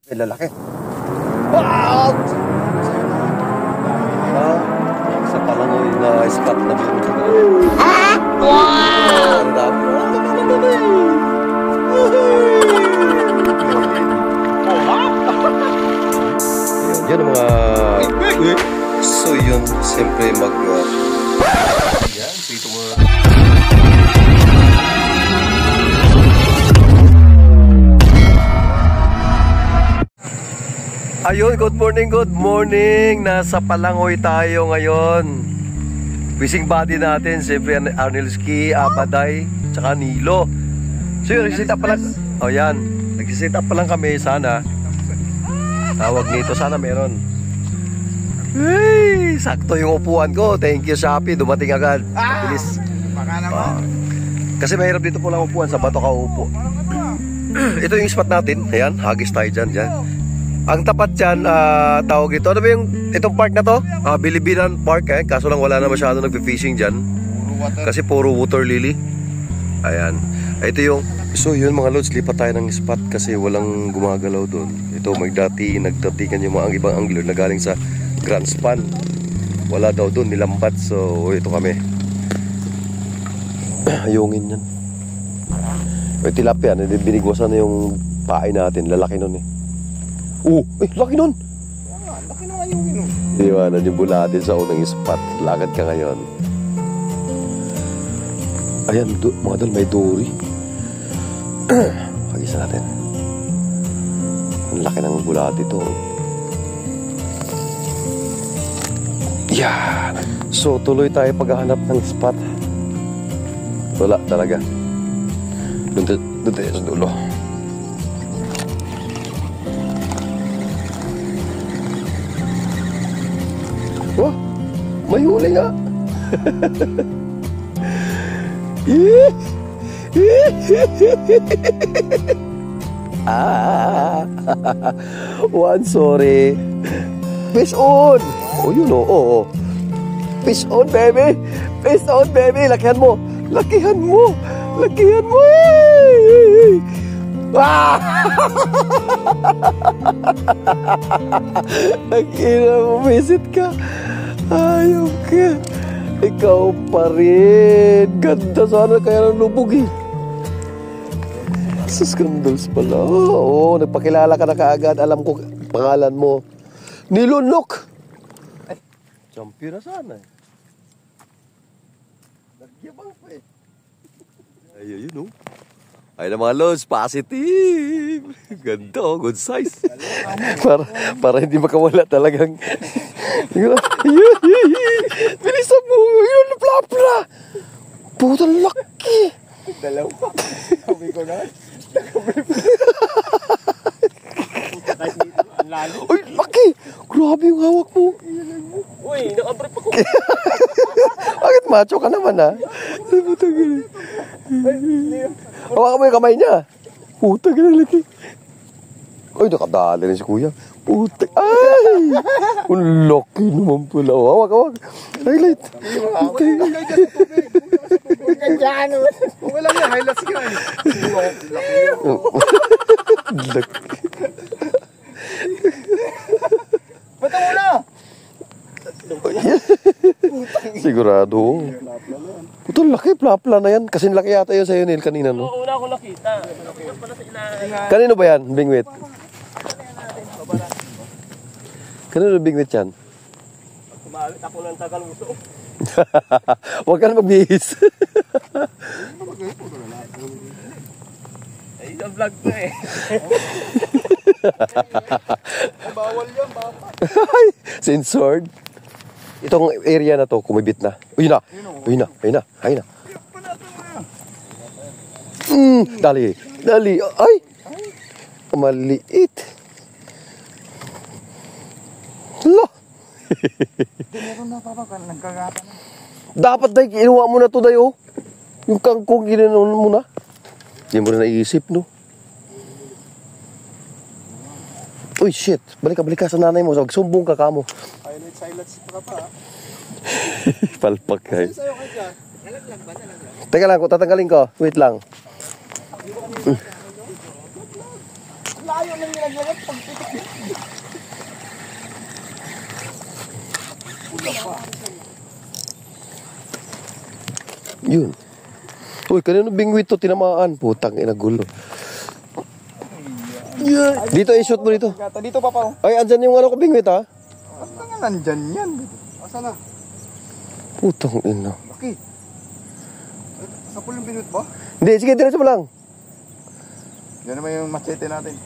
May lalaki. Wow! Sa palangoy na spot na meron sa wow! Ang dami. Yan ang mga... So yun, siyempre yan, dito mo. Ayun, good morning. Nasa Palangoy tayo ngayon. Fishing buddy natin, siyempre Arnelski, Abaday, tsaka Nilo. So yun, nag-set up pa lang. O yan, nag-set up pa lang kami, sana. Tawag nito, sana meron. Hey, sakto yung upuan ko. Thank you, Shopee. Dumating agad. Bilis. Baka naman. Kasi mahirap dito po lang upuan. Sa bato ka upo. Ito yung spot natin. Ayan, hagis tayo dyan. Ang tapat dyan, tawag ito. Ano ba yung itong park na to? Bilibinan Park. Kaso lang wala na masyado nagpe-fishing dyan. Kasi puro water lily. Ayan. Ito yung... So yun mga lods, lipat tayo ng spot kasi walang gumagalaw doon. Ito nagdatikan yung mga ibang angler na galing sa Grand Span. Wala daw doon, nilambat. So ito kami. Ayungin yan. May tilapia, binigwasan na yung pain natin. Lalaki nun eh. Laki nun! Laki nung ayungin nun. Iwanan yung bulati sa unang spot. Lakad ka ngayon. Ayan, mga dal, may dory. Pag-isa natin. Ang laki ng bulati ito. Yan. So tuloy tayo paghahanap ng spot. Wala talaga. Doon tayo sa dulo. Oh, may huli nga. One, sorry. Fish on. Oh, you know. Oh. Fish on, baby. Fish on, baby. Lakihan mo. Ah! Nag-ina mo, visit ka. Ayaw ka. Ikaw pa rin. Ganda sana kaya ng lubog eh. Scandals pala. Oo, nagpakilala ka na kaagad. Alam ko pangalan mo. Nilunok. Champion na sana eh. Nagyabang pa eh. Ayun yun oh. Ay na mga lods, positive. Ganda oh, good size. para hindi makawala talagang. Bilisan mo, yun, plapla. Putang laki. Dalawa. Sabi ko na. Uy, laki. Grabe yung hawak mo. Uy, nakabrip ako. Bakit macho ka naman ha? Hawakan mo yung kamay niya. Putang na laki. Ay, nakadali rin si kuya. Putang. Ay! Ang laki naman pala. Hawak. Highlight. Okay. Wala nga, highlights ka. Laki. Ba't mo na? Sigurado. Putang laki, plapla na yan. Kasi laki yata yun sa'yo, Neil, kanina, no? Oo, una ko nakita. Kanino ba yan, Bingwit? Kanino Bingwit yan? Kumalit ako ng tagal gusto. Huwag ka na magbihis. Ay, sa vlog ko eh. Bawal yan, baka. Censored. Itong area na to, kumibit na. Uy na. Dali. Ay! Maliit. Hala. Meron na pa nagkagata na. Dapat dahil kinuha mo na to dayo. Yung kangkong ginanon mo na. Hindi mo na naisip, no? Uy, shit. Balik ka sa nanay mo. Sumbong ka mo. Highlights pa pa. Palpak ka eh. Sa'yo ka dyan. Nalaglag ba? Teka lang, kung tatanggalin ko. Wait lang. Layo nang nilaglag. Pag Yun. Uy, kanino bingwit to tinamaan? Putang ina gulo. Yeah. Dito, i-shoot mo dito. Dito pa pa. Ay, andyan yung ano ko bingwit ha? Ano nga nandyan yan? Asa na? Putang ina. Laki. Sa pool yung binut ba? Hindi, sige, diretso mo lang. Yan naman yung machete natin.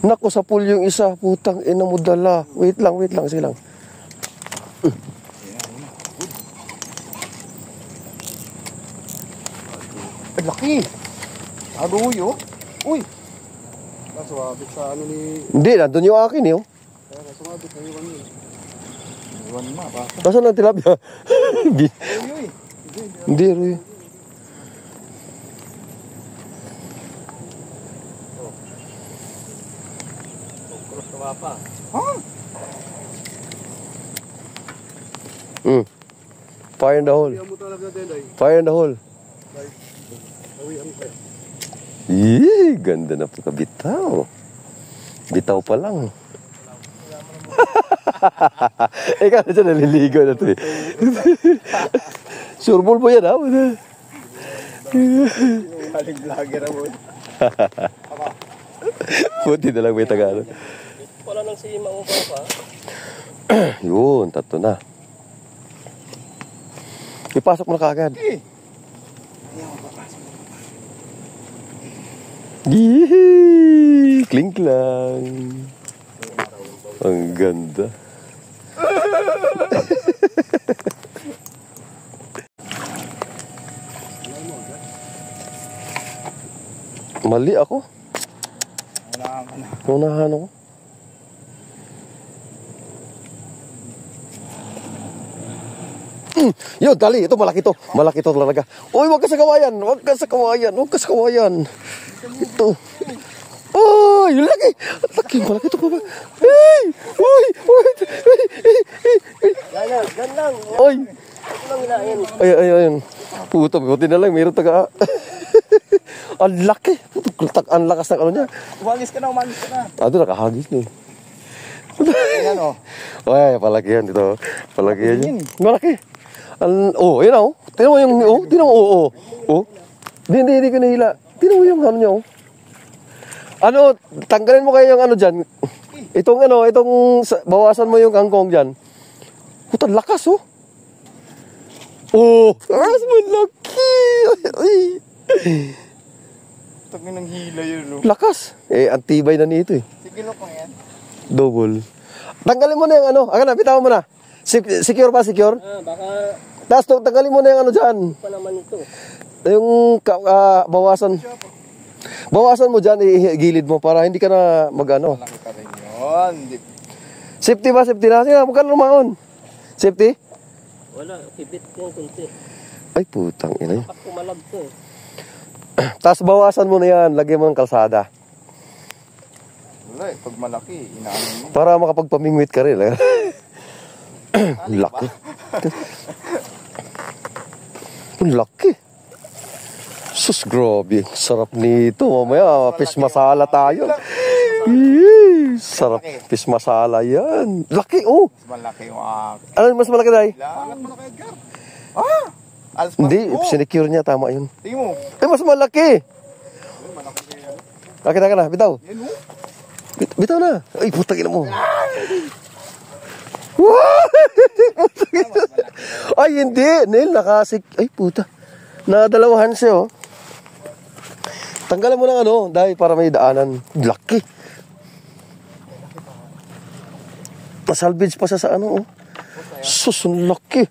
Naku, sa pool yung isa. Putang ina mo dala. Wait lang. Sige lang. Ay, laki! Agoy, oh. Uy! Nasumabit sa ano ni... Hindi, nandun yung akin eh. Oh. Kaya nasumabit na iwan yun. Iwan na, baka. Nasaan ang tilapia? Uy, uy. Hindi, Roy. Cross na pa. Ha? Fire in the hole. Iyan mo talaga din, ay. Fire in the hole. Awihan ko. Yee, ganda na pagkabitaw. Bitaw pa lang. Ikaw na dyan, naliligo na to eh. Surbol mo yan ha? Haling vlogger mo. Buti na lang may Tagalog. Wala nang si Mang Papa. Yun, tatlo na. Ipasok mo na kaagad. Yee! Klink lang. Ang ganda. Mali ako. Unahan ako. Yun, dali. Ito, malaki to. Malaki to talaga. Uy, wag ka sa kawayan. Wag ka sa kawayan. Wag ka sa kawayan. Ito. Oh, yung laki. Laki, malaki to pa ba? Hey! Uy! Uy! Gan lang. Uy! Ito lang inain. Ay. Puto, buti na lang. Mayroon taga... Ang laki. Puto, ang lakas ng ano niya. Umagis ka na. Ado, nakahagis niya. Ayan, oh. Ay, palaki yan dito. Palaki yan. Malaki. Oh, yun oh. Tingnan mo yung, oh. Tingnan mo, oh. Hindi ko nahila. Tingnan mo yung ano niya, oh. Ano, tanggalin mo kayo yung ano dyan. Itong, bawasan mo yung kangkong dyan. Puta, lakas, oh. Oh, lakas mo, laki. Ay. Tagin ng hila yun, no? Lakas. Antibay na nito, eh. Sige, lo pa yan. Double. Tanggalin mo na yung ano. Aga na, bitawan mo na. Secure pa, secure. Baka Tapos tanggalin mo na yung ano dyan. pa naman ito. Yung bawasan. Bawasan mo dyan, igilid mo para hindi ka na mag-ano. Laki ka rin yun. Safety ba? Safety na. Sige, huwag ka na lumaon. Safety? Wala, kibit yung kunti. Ay, putang ina. Pak pumalag to eh. Tapos bawasan mo na yan. Lagyan mo ng kalsada. Wala eh, pag malaki, inaamin mo. Para makapagpamingwit ka rin. Laki. Laki. Sus, grabe. Sarap nito. Mamaya, fish masala tayo. Sarap. Fish masala yan. Laki, oh. Mas malaki yung akin. Ano mas malaki tayo? Angat mo na kay Edgar. Ah! Alas pa. Hindi, sinecure niya. Tama yun. Tingin mo. Eh, mas malaki. Nakita ka na, bitaw. Yan mo. Bitaw na. Ay, putang ina mo. Ay, hindi. Neil, nakasik. Ay, puta. Nadalawahan siya, oh. Tanggalan mo ng ano, dahil para may daanan. Laki. Nasalvage pa siya sa ano, oh. Sus, ang laki.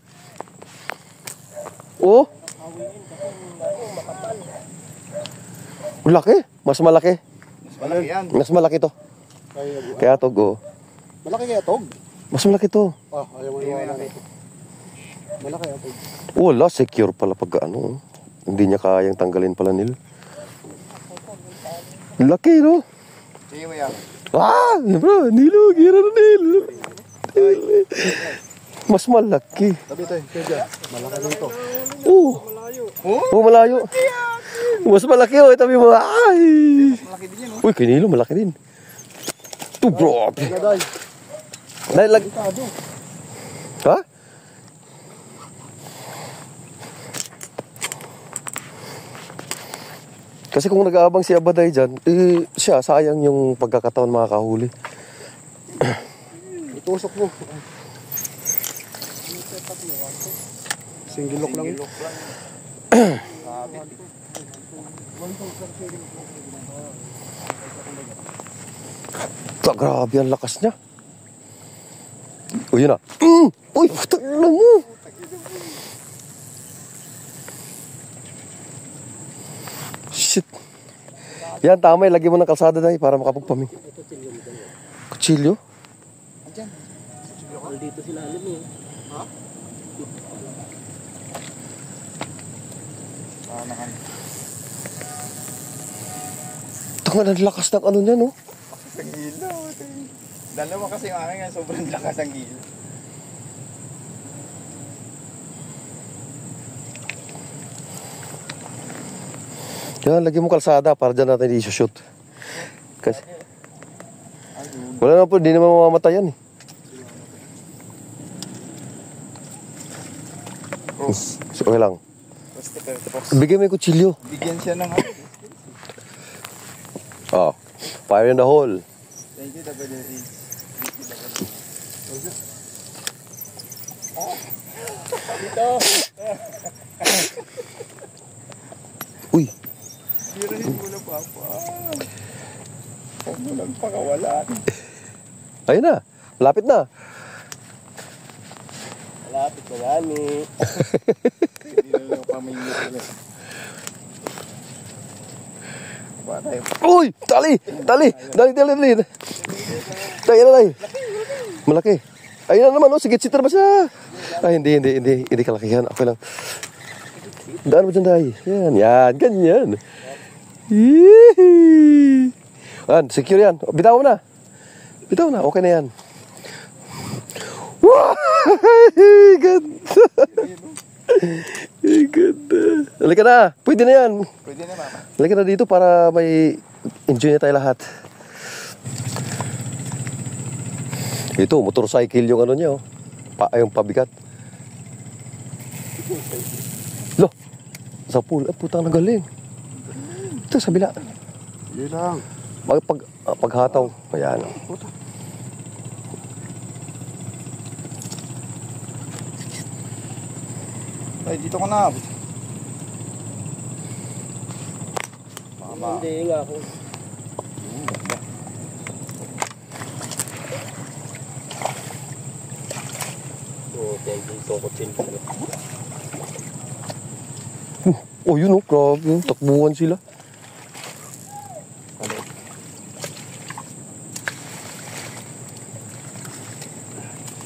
Oh. Laki. Mas malaki. Mas malaki yan. Mas malaki to. Kaya to, go. Malaki kaya tog? Mas malaki to. Ah, ayaw mo iwanan. Malaki kaya tog. Wala, secure pala pag ano. Hindi niya kayang tanggalin pala nila. Laki, no? Sige mo yan. Ah! Bro, nilo, gira na nilo. Mas malaki. Tabi tayo, kaya malaki lang to. Oh, malayo. Mas malaki, oh. Itabi mo. Ay! Malaki din yan, oh. Uy, kinilo, malaki din. Ito bro. Day. Dahil lag... Delikado. Ha? Kasi kung nag-aabang si Abaday dyan, eh, siya, sayang yung pagkakataon makakahuli. Itusok mo. Single lock lang. Grabe ang lakas niya. Uy, yun na. Uy, putang ina mo. Shit. Yan, tama. Lagyan mo ng kalsada na para makapagpaming. Kutsilyo? Dito sila alam eh. Tangan ang lakas ng ano niya, no? Ang hilo. Dalawa kasi yung akin nga, sobrang lakas ang hilo. Yan, lagyan mo kalsada para dyan natin i-shoot. Kasi... Wala na po, hindi naman mamamatay yan eh. Cross. So, okay lang. Cross. Bigyan mo yung kutsilyo. Bigyan siya ng ano. Oh, fire in the hole. Thank you, WD. Uy, Birahin mo na, Papa. Huwag mo lang pakawalan. ayun na. Lapit na. Malapit na gani. Hindi na lang pamingit ulit. Ba tayo? Uy! Tali! Tali! Dali! Tayo na tayo. Malaki. Ayun na naman, oh. Sige, sitter ba siya? Ay, hindi kalakihan. Okay lang. Daan mo dyan, Day. Yan, ganyan. Yee! Yan, secure yan. Bitaw mo na. Okay na yan. Wow! Ganda! Ganda. Halika na. Pwede na yan. Pwede na, Mama. Halika na dito para may enjoy na tayo lahat. Ito, motorcycle yung ano niya, oh. Yung pabigat. Lo, sa pool. Putang nagaling. Ito, sa bila. Yun lang. Paghataw. Ayan. Ay, dito ko na. Mama. Hindi nga ako. Oo, thank you. Ito ko chill. Oh, yun, oh. Grabe. Takbuhan sila.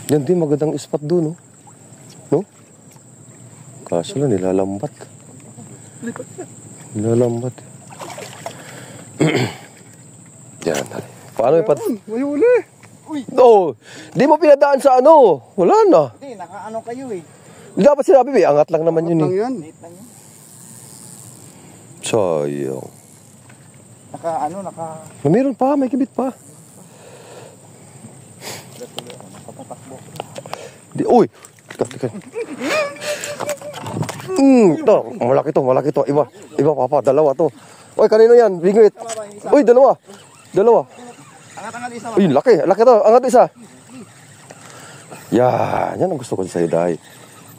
Yan din, magandang spot doon, oh. No? Kaso lang, nilalambat. Nilalambat. Yan, dali. Paano yung May uli. Oh, di mo pinadaan sa ano. Wala na. Hindi, nakaano kayo eh. Dapat sinabi, may angat lang naman yun, Lang eh. yan. Late lang yun. Sayang. Naka... Mayroon pa, may kibit pa. Nakapatakbo. Di, uy! Teka. Ito, malaki to. Iba, papa, dalawa to. Uy, kanino yan? Bingwit. Uy, dalawa. Angat-angat isa. Uy, laki to. Angat isa. Yan ang gusto ko sa'yo, Day.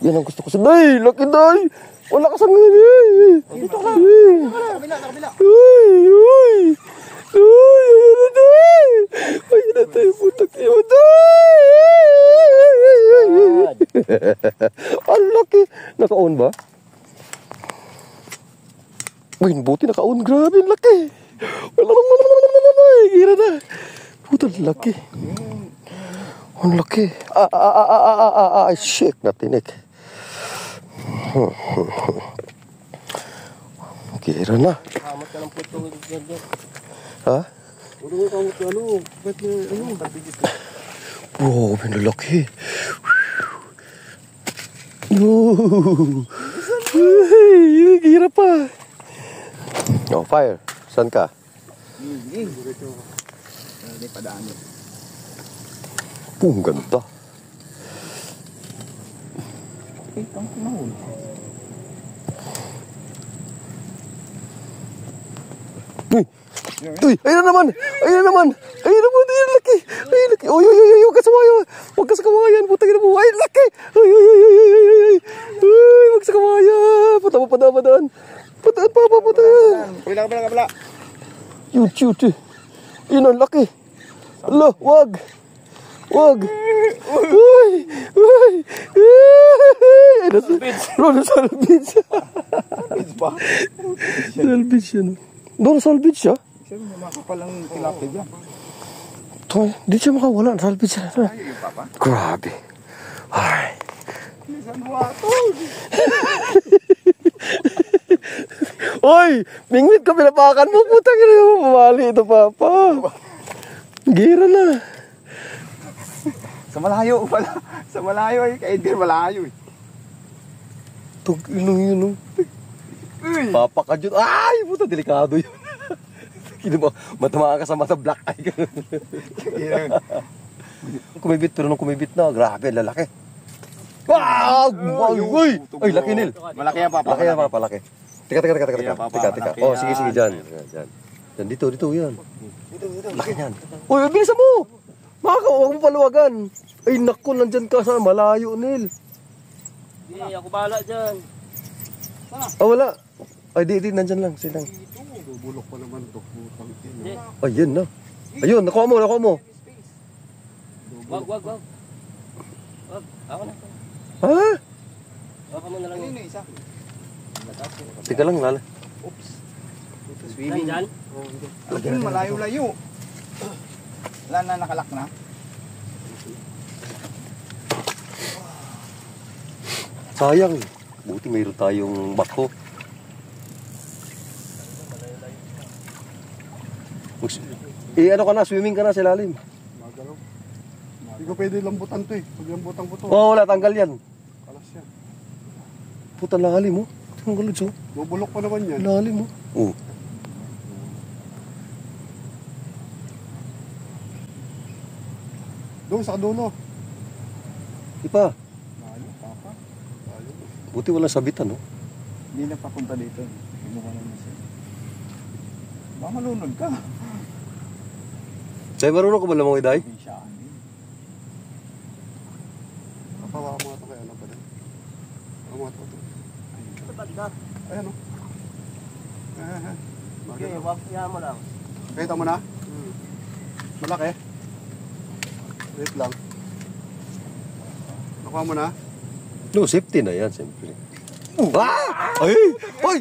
Yan ang gusto ko sa'yo. Day, laki, Day. Wala ka sa ngayon, eh. Dito ka. Nakabila. Uy, Day. Ay, na tayo, putak iyo, Day. Ang laki. Naka-on ba? Uy, buti naka-on. Grabe, ang laki. Gira na. Puta, laki. Ang laki. Shit, natinik. Gira na. Kamat ka ng putong dyan. Ha? Ano mo kamot ka ano? Ba't na ano? Wow, pinalaki. Gira pa. Oh, fire. Saan ka? Hindi. Hindi padaan yun. Ang ganda. Kitang kumahul. Uy! Uy! Ayun na naman! Ayun na naman! Ayun na naman! Ayun, laki! Ayun, laki! Uy! Uy! Uy! Uy! Huwag ka samayan! Huwag ka sa kawayan! Putang ina mo! Ayun, laki! Uy! Uy! Uy! Uy! Uy! Uy! Uy! Uy! Huwag sa kawayan! Puta mo, padaan! Padaan pa! Padaan! Kabila. Cute, cute! Ayun ang laki! Ala! Wag! Wag! Uy! Uy! Uy! Ay, nasa salvage! Page ba? Salvage yan. Doon salvage siya? Sabi niya, makapalang tilapia dyan. Di siya makawala. Salvage siya. Ay, yung papa. Grabe. Ay. San Juato. Oy! Mingwit ka pinapakan mo. Putang ina mo. Mamali ito, Papa. Gira na. Sa malayo pala. Sa malayo eh. Kay Edgar malayo eh. Tug ilong yun. Uy! Papa ka dyan. Ay! Puta, delikado yun. Kino mo, matamaan ka sa mata, black eye ka. Kumibit, pero nung kumibit na, grabe, lalaki. Wow! Uy! Ay, laki nil. Malaki yan, papa. Laki yan, Papa, laki. Teka. Sige, Papa, Teka. malaki Oh, yan. sige, dyan. Yan, dito, yan. Laki yan. Uy, bilisan mo! Huwag mo paluwagan. Ay, naku, nandyan ka sa malayo, Nil. Hindi, ako bahala dyan. Ah, wala. Ay, di, nandyan lang, silang. Bubulok pa naman to. Hindi. Ayun na. Ayun, nakuha mo. Wag. Wag, ako na. Ha? Baka mo na lang yun. isa? Teka lang, lala. Oops. Swimming dyan? Malayo-layo. Wala na, nakalak na. Sayang. Buti mayroon tayong bako. Ano ka na, swimming ka na sa ilalim. Magalaw. Hindi ko pwede lambutan to eh. Pag lambutan ko to, Oo, wala, tanggal yan. kalas yan. Puta, lalim mo. Tanggal ito. Bubulok pa naman yan. Lalim mo. Oo. Doon sa dulo. Ipa, Layo, papa. Layo. buti walang sabitan, no? Hindi na papunta dito. Hindi mo ka naman siya. Baka malunod ka. Say, marunong ka ba lamang iday? Hindi siya. Kapawa mo ito kaya ano pa din. Kapawa mo ito. Ayan o. Okay, wag niya mo lang. Kita mo na? Malaki? Wait lang. Nakuha mo na? No, safety na yan, siyempre. Ah! Ay! Ay!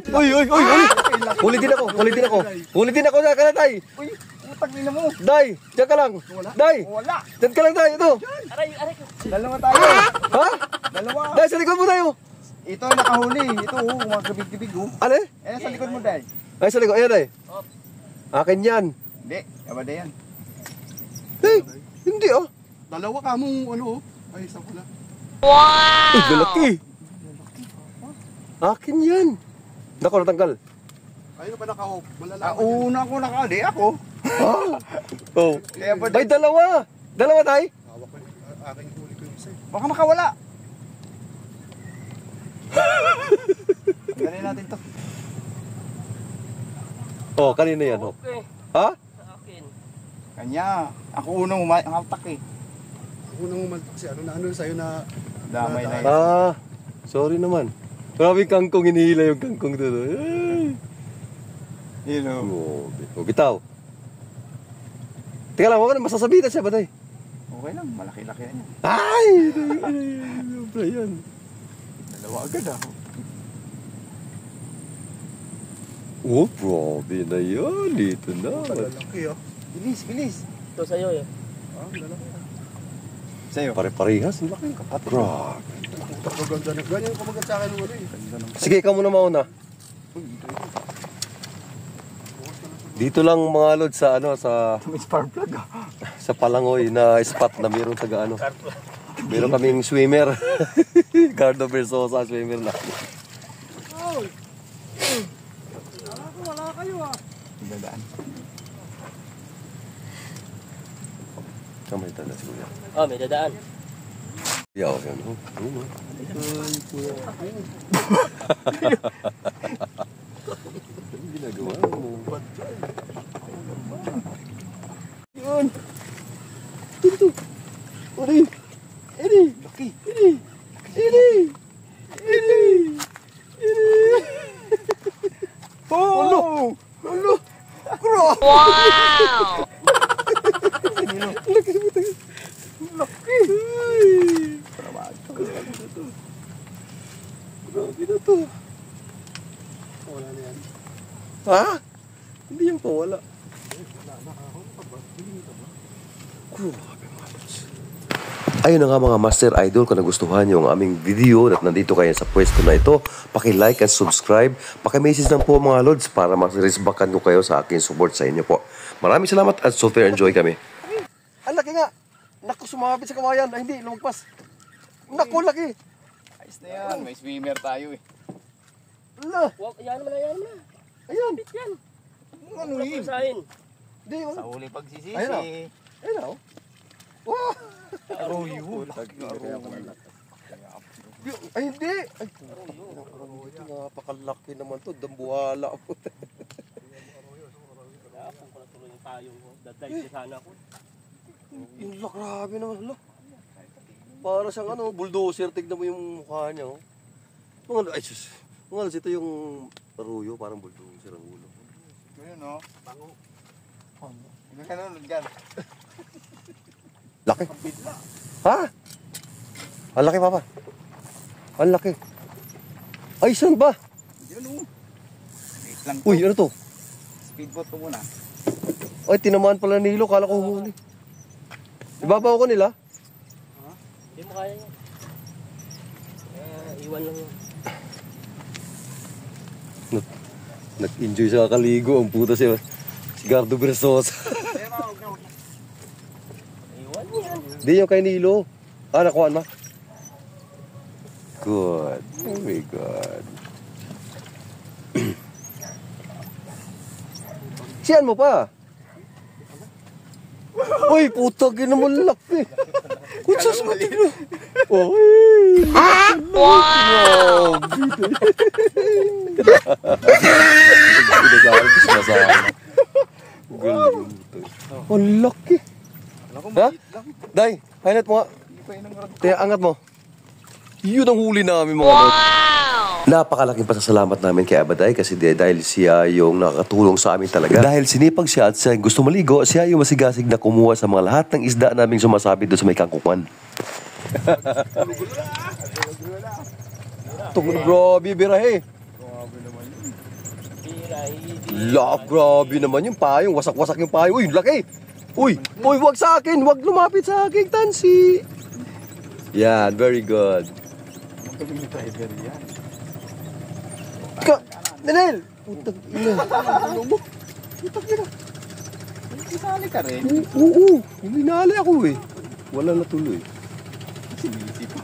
Ulitin ako na, kalatay! Uy! Utang nila mo! Day! Diyan ka lang! Day! Wala! Diyan ka lang, Day! Ito! Aray! Dalawa tayo! Ha? Dalawa! Day, sa likod mo tayo! Ito nakahuli. Ito mga kabig-kabig Ano? Eh, sa likod mo dahil. Ay, sa likod. Ayan, Day. Akin yan. Hindi, kabada yan. Hey! Hindi, oh. Dalawa ka mong ano Ay, isa pala. Ay, lalaki. Akin yan. Naku, natanggal. Ayun pa naka-off. Malalaman. Una ko nakali ako. Oh. Kaya ba Ay, dalawa. Dalawa, Day. hawak ko aking huli ko yung isa. Baka makawala. Tanggalin natin to. Oh, kanina yan, oh. Okay, Ha? sa akin. Kanya. Ako unang hatak eh. Ako unang umaltak si ano na ano sa'yo na damay na yun. Ah, sorry naman. Grabe kangkong, hinihila yung kangkong doon. Ay. You know. Grabe. O, bitaw. Teka lang, wala na masasabitan siya ba, Day? Okay lang, malaki-laki na yan. Ay! Yan. Dalawa agad ah. Oh, grabe na yan. Dito na. Lalaki ah. Bilis, bilis. Ito sa'yo eh. Ah, lalaki ah. Sa'yo? Pare-parehas. Ang laki ng kapatid. Grabe. Ganda na. Ganyan yung kumagat sa akin ng ano eh. Ganda ng Sige, ikaw muna mauna. Dito lang mga lod sa ano sa may spark plug ah. sa Palangoy na spot na mayroon taga ano. Meron kaming swimmer. Gardo Versosa swimmer na. Wala kayo ah. Dadaan. Kamay Dito na siguro. Oh, may dadaan. Yaw, yan. Ginagawa mo. Yun. Dito. Uri. Ini. Laki. Ini. Ini. Ini. Ini. Oh! Ulo! Kuro! Wow! Laki mo tayo. Laki! Grabe na to. Wala na yan. Ha? Hindi yung pawala. Ayun na nga mga Master Idol, kung nagustuhan nyo ang aming video at nandito kayo sa pwesto na ito, paki-like and subscribe, paki-message lang po mga Lods para mas-resbackan ko kayo sa aking support sa inyo po. Maraming salamat at super enjoy kami. Ang laki nga! Naku, sumabit sa kawayan. Ay, hindi, lumagpas. Naku, laki! Ayos na yan, may swimmer tayo eh. Ala! Yan mo na, yan mo na. Ayan! Yan. Ano yun? Pasahin. Hindi, Sa oh. huli pagsisisi. Ayun na. Ayun na, oh. Wow! Arroyo. Ay, hindi! Ay, napakalaki naman to. Dambuhala po. Kung ko natuloy yung tayong ko. Daday sana ako. Yung grabe naman. Hala. Para siyang ano, bulldozer. Tignan mo yung mukha niya, oh. Mga, ay, sus. Mga, ito yung arroyo. Parang bulldozer ang ulo. Ayun o. Bango. Hindi ka nanonood dyan. Laki. Ha? Ang laki, Papa. Ang laki. Ay, saan ba? Yun o. Wait lang to. Uy, ano to? Speedboat ko muna. Ay, tinamaan pala nilo. Kala ko humuli. Ibabaw ko nila. Hindi mo kaya yan. Iwan lang yun. Nag-enjoy sa kakaligo. Ang puta si Gardo Bersosa. Iwan yan. Hindi yung kay Nilo. Ah, nakuhaan ba? Good. Very good. Siyan mo pa. Uy, puta, ginaman laki. Kutsas mo, tignan. Uy. Wow! Pinag-aaral ko sinasama. Galing mo to. Ang laki. Alam ko, Ha? maliit lang. Day, highlight mo nga. Hindi pa yun ang rad. Kaya angat mo. Yun ang huli namin mga Lord. Napakalaking pasasalamat namin kay Abaday kasi dahil siya yung nakakatulong sa amin talaga. Dahil sinipag siya at siya gusto maligo, siya yung masigasig na kumuha sa mga lahat ng isda naming sumasabit doon sa may kangkungan. Tungkol grabe, birahe. Love, grabe naman yung payong. Wasak-wasak yung payong. Uy, laki. Uy, wag sa akin. Wag lumapit sa akin, Tansi. Yan, very good. Magaling na driver yan. Nenel! Putang ina. Putang ina. Isali ka rin. Oo, hinali ako eh. Wala natuloy. Sinisi pa.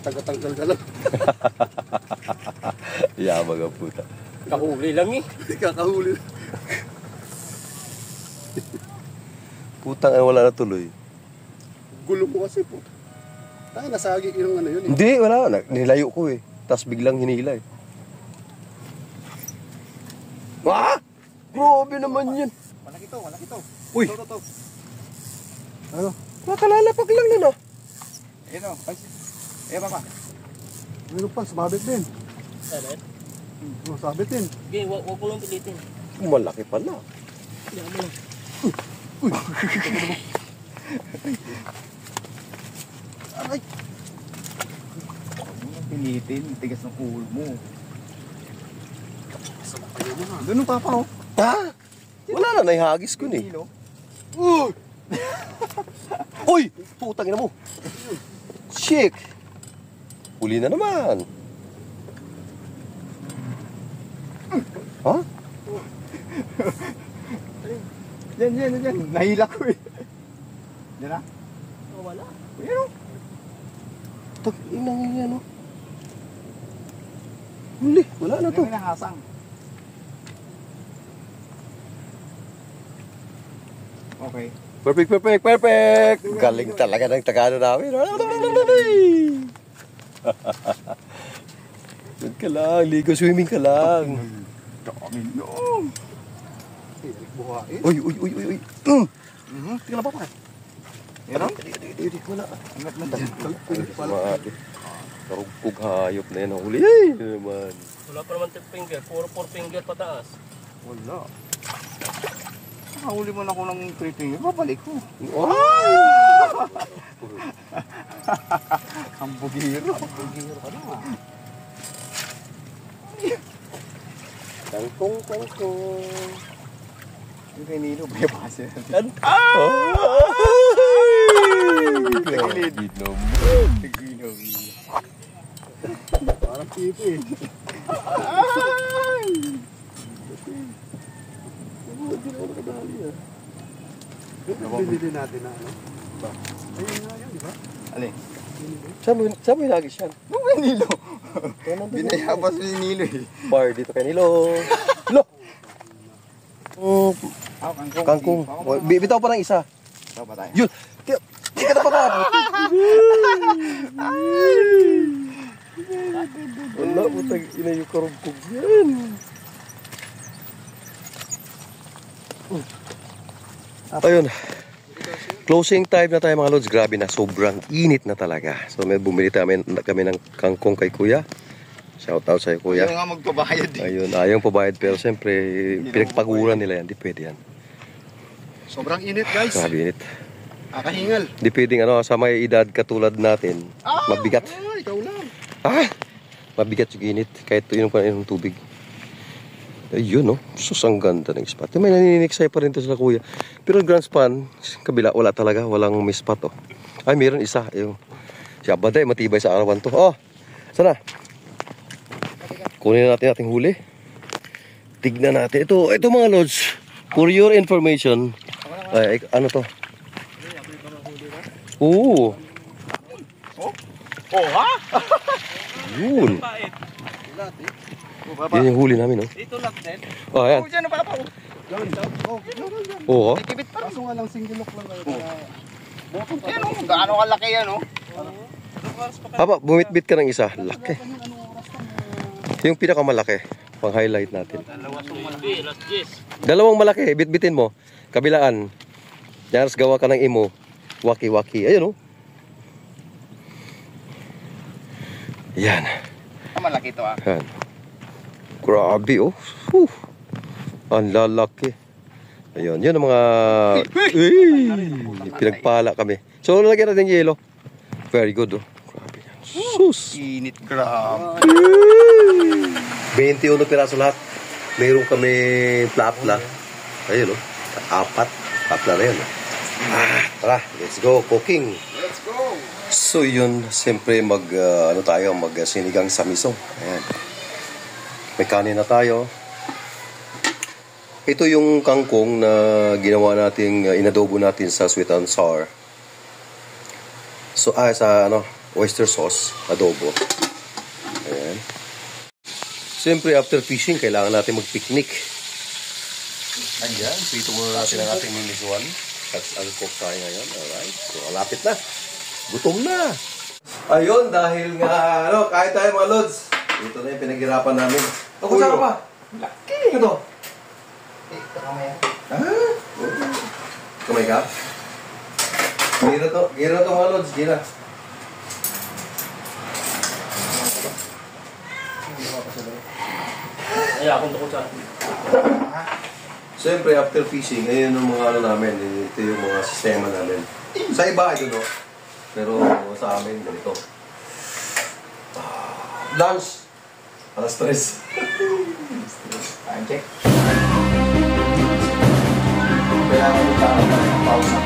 Tagatanggal ka lang. Yabag ang puta. Kahuli lang eh. Kakahuli. Putang ay wala natuloy. Gulo mo kasi po. Tayo, nasagi yung ano yun eh. Hindi, wala. Nilayo ko eh. Tapos biglang hinila eh. Ah! Grabe naman yun. Malaki to, malaki to. Uy! To. Ano? Makalalapag lang nun ah. Ayun o. Ayun pa. Meron pa, sumabit din. Ano? Sabit din. Sige, wag ko lang pilitin. Malaki pala. Hindi mo lang. Aray! Huwag mo pilitin. Tigas ng ulo mo. Doon ang papa o. Ha? Wala na, naihagis ko eh. Kilo. Uy! Putang ina mo. Shit! Huli na naman. Ha? Yan. Nahila ko eh. Yan na. Oh, wala. Ayun o. Tag inang yan oh. Huli, wala na to. May nahasang. Okay. Perfect! Galing talaga ng Tagano namin. Doon ka lang, ligo swimming ka lang. Dami yun. Uy. Tingnan pa pa. Yan o? Hindi, wala. Angat na dyan. Karugpog hayop na yan ang huli. Ay, naman. Wala pa naman tip finger. Puro 4 finger pataas. Wala. Nakahuli mo na ako ng 3 finger. Babalik ko. Ang bugiro. Bugiro ka na. Kangkong. Yung kay Nino, may base. Ginom. Parang pipi eh. Binili natin na ano? Ayun nga yun, di ba? Alin? Saan mo hinagis yan? Nung kay Nilo. Binayabas ni Nilo eh. Bar dito kay Nilo. Lo! Kangkong. Kangkong. Bitaw pa ng isa. Ito ba tayo? Yun! Hindi ka na pakapot. Wala mo ina yung karugpog yan. Ayun. Closing time na tayo mga lods. Grabe na. Sobrang init na talaga. So may bumili kami ng kangkong kay kuya. Shout out sa'yo kuya. Ayaw nga magpabayad eh. Ayun, ayaw pabayad pero siyempre pinagpaguran nila yan. Di pwede yan. Sobrang init guys. Grabe init. Akahingal. Di pwedeng sa may edad katulad natin. Mabigat. Ikaw lang. Mabigat yung init. Kahit inom pa ng tubig. Ayun sus, ang ganda ng spot. May naniniksay pa rin to sila kuya. Pero grand span, kabila, wala talaga. Walang may spot Ay, meron isa. Yung si Abaday, matibay sa arawan to. Sana. Kunin na natin ating huli. Tignan natin. Ito mga lods. For your information. Ay, ano to? Oo. Ha? Yun. Yun yung huli namin, Dito lang din. Ayan. Diyan na pala pa. Oo. Kibit pa. Kaso nga lang single lock lang. Yan o. Gaano kalaki yan o. Papa, bumitbit ka ng isa. Laki. Yung pinakamalaki. Pang highlight natin. Dalawang malaki. Bitbitin mo. Kabilaan. Yaras gawa ka ng imo. Waki-waki. Ayun Yan. Malaki to Yan. Grabe Ang lalaki. Ayun. Yun ang mga... Pinagpala kami. So, nalagyan natin yelo. Very good Grabe yan. Sus. Init grabe. 21 piraso lahat. Mayroon kami plapla. Ayun 4. Plapla na yun. Tara, let's go cooking. Let's go. So yun, siyempre mag sinigang sa miso. Ayan. May kanin na tayo. Ito yung kangkong na ginawa natin, inadobo natin sa sweet and sour. So, sa oyster sauce, adobo. Ayan. Siyempre, after fishing, kailangan natin mag-picnic. Ayan, prito muna natin ang ating minisuan. That's uncooked tayo ngayon. Alright, so malapit na. Gutom na. Ayun, dahil nga, kahit tayo mga lods. Ito na yung pinaghirapan namin. Ako saan pa? Laki. Ito. Kamay. Kamay ka? Gira to mga lods, gira. Ay, akong tukot sa. Siyempre, after fishing, ayun yung mga namin. Ito yung mga sistema namin. Sa iba, ito pero sa amin, ganito. Lunch. Alas 3. Time check. Kailangan mo pa pausa.